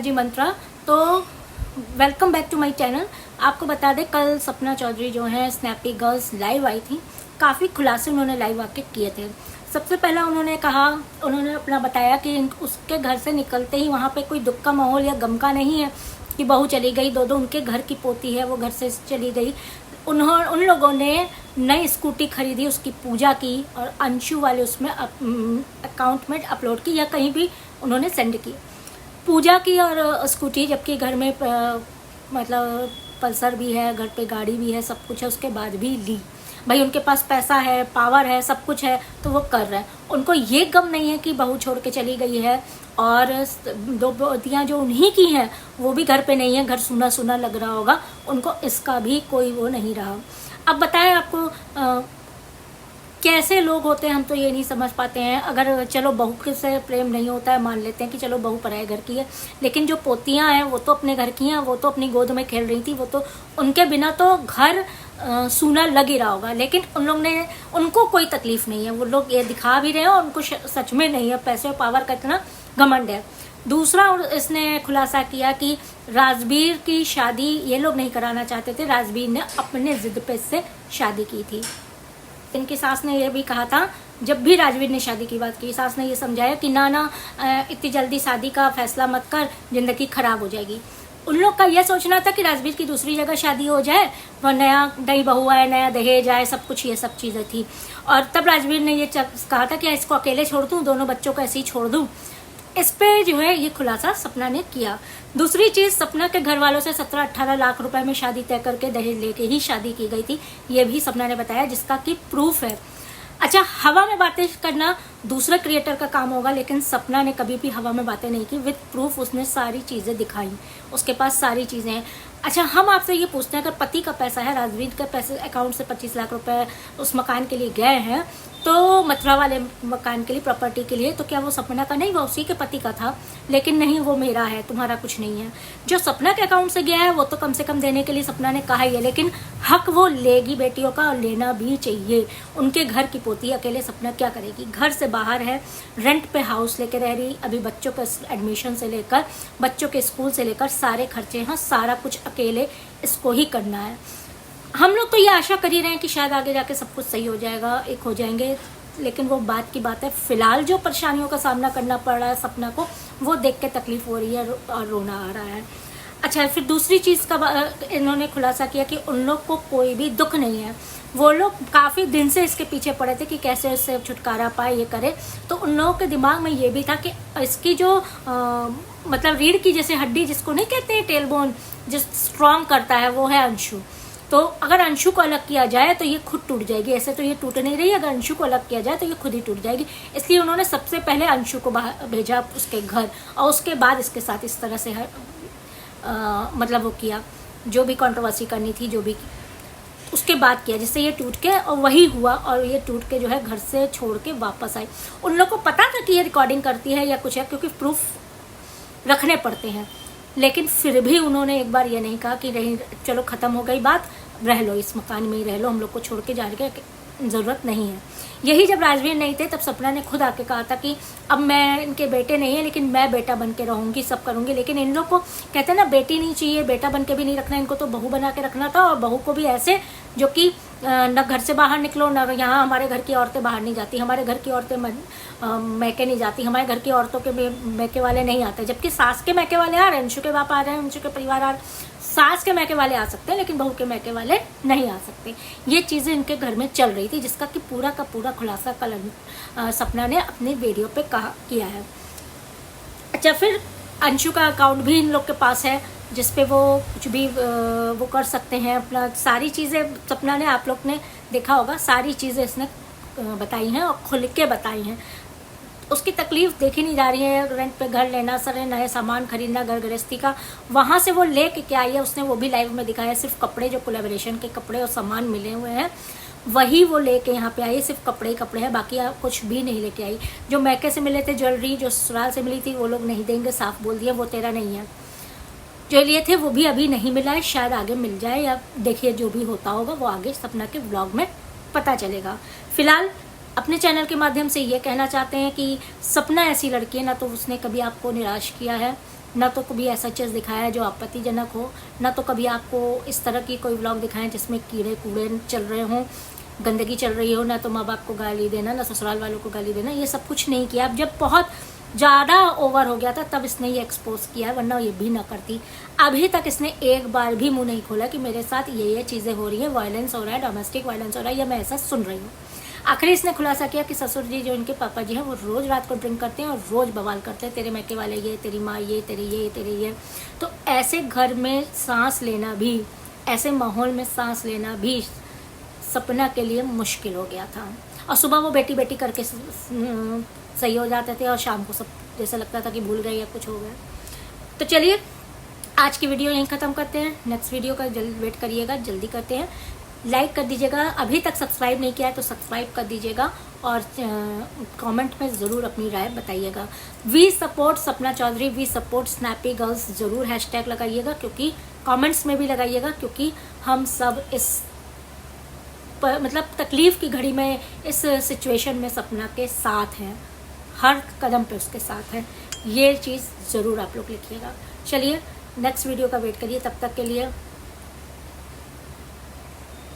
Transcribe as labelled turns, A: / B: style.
A: Energy मंत्रा। तो welcome back to my channel. आपको बता दें, कल सपना चौधरी जो है स्नैपी गर्ल्स लाइव आई थी। काफ़ी खुलासे उन्होंने लाइव आके किए थे। सबसे पहला उन्होंने अपना बताया कि उसके घर से निकलते ही वहाँ पे कोई दुख का माहौल या गम का नहीं है कि बहू चली गई, दो उनके घर की पोती है वो घर से चली गई। उन लोगों ने नई स्कूटी खरीदी, उसकी पूजा की और अंशु वाले उसमें अकाउंट में अपलोड की या कहीं भी उन्होंने सेंड की। पूजा की और स्कूटी, जबकि घर में मतलब पल्सर भी है, घर पे गाड़ी भी है, सब कुछ है, उसके बाद भी ली। भाई उनके पास पैसा है, पावर है, सब कुछ है, तो वो कर रहे हैं। उनको ये गम नहीं है कि बहू छोड़ के चली गई है और दो बेटियां जो उन्हीं की हैं वो भी घर पे नहीं है, घर सूना सूना लग रहा होगा, उनको इसका भी कोई वो नहीं रहा। अब बताएं आपको कैसे लोग होते हैं, हम तो ये नहीं समझ पाते हैं। अगर चलो बहू से प्रेम नहीं होता है, मान लेते हैं कि चलो बहू पराये घर की है, लेकिन जो पोतियां हैं वो तो अपने घर की हैं, वो तो अपनी गोद में खेल रही थी, वो तो उनके बिना तो घर सूना लग ही रहा होगा। लेकिन उनको कोई तकलीफ नहीं है, वो लोग ये दिखा भी रहे हैं और उनको सच में नहीं है, पैसे और पावर का इतना घमंड है। दूसरा इसने खुलासा किया कि राजवीर की शादी ये लोग नहीं कराना चाहते थे, राजवीर ने अपने जिद पे से शादी की थी। इनकी सास ने यह भी कहा था, जब भी राजवीर ने शादी की बात की, सास ने ये समझाया कि ना इतनी जल्दी शादी का फैसला मत कर, जिंदगी खराब हो जाएगी। उन लोग का यह सोचना था कि राजवीर की दूसरी जगह शादी हो जाए, वह नई बहू आए, नया दहेज आए, सब कुछ ये सब चीज़ें थी। और तब राजवीर ने ये कहा था कि इसको अकेले छोड़ दूँ, दोनों बच्चों को ऐसे ही छोड़ दूँ। इस पे जो है ये खुलासा सपना ने किया। दूसरी चीज, सपना के घर वालों से 17-18 लाख रुपए में शादी तय करके दहेज लेके ही शादी की गई थी, ये भी सपना ने बताया, जिसका कि प्रूफ है। अच्छा, हवा में बातें करना दूसरा क्रिएटर का काम होगा, लेकिन सपना ने कभी भी हवा में बातें नहीं की, विद प्रूफ उसने सारी चीजें दिखाई, उसके पास सारी चीजें हैं। अच्छा, हम आपसे ये पूछते हैं, अगर पति का पैसा है, राजवीर के पैसे अकाउंट से 25 लाख रुपए उस मकान के लिए गए हैं, तो मथुरा वाले मकान के लिए, प्रॉपर्टी के लिए, तो क्या वो सपना का नहीं, वो उसी के पति का था। लेकिन नहीं, वो मेरा है, तुम्हारा कुछ नहीं है। जो सपना के अकाउंट से गया है वो तो कम से कम देने के लिए सपना ने कहा ही है, लेकिन हक वो लेगी बेटियों का, और लेना भी चाहिए। उनके घर की पोती अकेले सपना क्या करेगी, घर से बाहर है, रेंट पे हाउस लेके रह रही, अभी बच्चों के एडमिशन से लेकर बच्चों के स्कूल से लेकर सारे खर्चे हैं, सारा कुछ अकेले इसको ही करना है। हम लोग तो ये आशा कर ही रहे हैं कि शायद आगे जाके सब कुछ सही हो जाएगा, एक हो जाएंगे, लेकिन वो बात की बात है। फिलहाल जो परेशानियों का सामना करना पड़ रहा है सपना को, वो देख के तकलीफ हो रही है और रोना आ रहा है। अच्छा, फिर दूसरी चीज़ का इन्होंने खुलासा किया कि उन लोग को कोई भी दुख नहीं है। वो लोग काफ़ी दिन से इसके पीछे पड़े थे कि कैसे इससे छुटकारा पाए, ये करे। तो उन लोगों के दिमाग में ये भी था कि इसकी जो मतलब रीढ़ की जैसे हड्डी, जिसको नहीं कहते हैं टेलबोन, जो स्ट्रॉन्ग करता है, वो है अंशु। तो अगर अंशु को अलग किया जाए तो ये खुद टूट जाएगी, ऐसे तो ये टूट नहीं रही, अगर अंशु को अलग किया जाए तो ये खुद ही टूट जाएगी। इसलिए उन्होंने सबसे पहले अंशु को भेजा उसके घर, और उसके बाद इसके साथ इस तरह से मतलब वो किया, जो भी कंट्रोवर्सी करनी थी, जो भी उसके बाद किया, जिससे ये टूट के, और वही हुआ, और ये टूट के जो है घर से छोड़ के वापस आई। उन लोग को पता था कि ये रिकॉर्डिंग करती है या कुछ है, क्योंकि प्रूफ रखने पड़ते हैं, लेकिन फिर भी उन्होंने एक बार ये नहीं कहा कि नहीं, चलो ख़त्म हो गई बात, रह लो इस मकान में ही रह लो, हम लोग को छोड़ के जाने की ज़रूरत नहीं है। यही जब राजवीर नहीं थे तब सपना ने खुद आके कहा था कि अब मैं, इनके बेटे नहीं है लेकिन मैं बेटा बन के रहूँगी, सब करूँगी। लेकिन इन लोग को कहते हैं ना, बेटी नहीं चाहिए, बेटा बन के भी नहीं रखना, इनको तो बहू बना के रखना था, और बहू को भी ऐसे जो कि न घर से बाहर निकलो, न यहाँ हमारे घर की औरतें बाहर नहीं जाती, हमारे घर की औरतें मैके नहीं जाती, हमारे घर की औरतों के मैके वाले नहीं आते, जबकि सास के मैके वाले आ रहे हैं, अंशु के बाप आ रहे हैं, अंशु के परिवार आ रहे हैं। सास के मैके वाले आ सकते हैं लेकिन बहू के मैके वाले नहीं आ सकते। ये चीज़ें इनके घर में चल रही थी, जिसका कि पूरा का पूरा खुलासा कल सपना ने अपने वीडियो पे किया है। अच्छा, फिर अंशु का अकाउंट भी इन लोग के पास है, जिस पे वो कुछ भी वो कर सकते हैं अपना, सारी चीज़ें सपना ने, आप लोग ने देखा होगा, सारी चीज़ें इसने बताई हैं और खुल के बताई हैं। उसकी तकलीफ देखी नहीं जा रही है, रेंट पे घर लेना, सारे नए सामान खरीदना, घर गृहस्थी का, वहाँ से वो लेके क्या आई है, उसने वो भी लाइव में दिखाया। सिर्फ कपड़े, जो कोलैबोरेशन के कपड़े और सामान मिले हुए हैं, वही वो लेके यहाँ पे आई, सिर्फ कपड़े ही कपड़े हैं, बाकी कुछ भी नहीं लेके आई। जो मैके से मिले थे ज्वेलरी, जो ससुराल से मिली थी, वो लोग नहीं देंगे, साफ बोल दिया, वो तेरा नहीं है। जो लिए थे वो भी अभी नहीं मिला है, शायद आगे मिल जाए, या देखिए जो भी होता होगा वो आगे सपना के व्लॉग में पता चलेगा। फिलहाल अपने चैनल के माध्यम से ये कहना चाहते हैं कि सपना ऐसी लड़की है ना, तो उसने कभी आपको निराश किया है, ना तो कभी ऐसा चीज़ दिखाया है जो आपत्तिजनक हो, ना तो कभी आपको इस तरह की कोई व्लॉग दिखाएं जिसमें कीड़े कूड़े चल रहे हों, गंदगी चल रही हो, ना तो माँ बाप को गाली देना, ना ससुराल वालों को गाली देना। ये सब कुछ नहीं किया। अब जब बहुत ज़्यादा ओवर हो गया था तब इसने ये एक्सपोज किया, वरना ये भी ना करती। अभी तक इसने एक बार भी मुंह नहीं खोला कि मेरे साथ ये चीज़ें हो रही है, वायलेंस हो रहा है, डोमेस्टिक वायलेंस हो रहा है, या मैं ऐसा सुन रही हूँ। आखिर इसने खुलासा किया कि ससुर जी जो इनके पापा जी हैं वो रोज़ रात को ड्रिंक करते हैं और रोज़ बवाल करते हैं, तेरे मैके वाले ये, तेरी माँ ये, तेरे ये। तो ऐसे घर में सांस लेना भी, ऐसे माहौल में सांस लेना भी सपना के लिए मुश्किल हो गया था। और सुबह वो बेटी बेटी करके सही हो जाते थे और शाम को सब जैसा लगता था कि भूल गए या कुछ हो गया। तो चलिए आज की वीडियो यहीं ख़त्म करते हैं। नेक्स्ट वीडियो का जल्द वेट करिएगा, जल्दी करते हैं। लाइक कर दीजिएगा, अभी तक सब्सक्राइब नहीं किया है तो सब्सक्राइब कर दीजिएगा और कमेंट में ज़रूर अपनी राय बताइएगा। We support Sapna Chaudhary, we support snappy girls ज़रूर हैशटैग लगाइएगा, क्योंकि कमेंट्स में भी लगाइएगा, क्योंकि हम सब इस मतलब तकलीफ़ की घड़ी में, इस सिचुएशन में सपना के साथ हैं, हर कदम पे उसके साथ हैं। ये चीज़ ज़रूर आप लोग लिखिएगा। चलिए नेक्स्ट वीडियो का वेट करिए, तब तक के लिए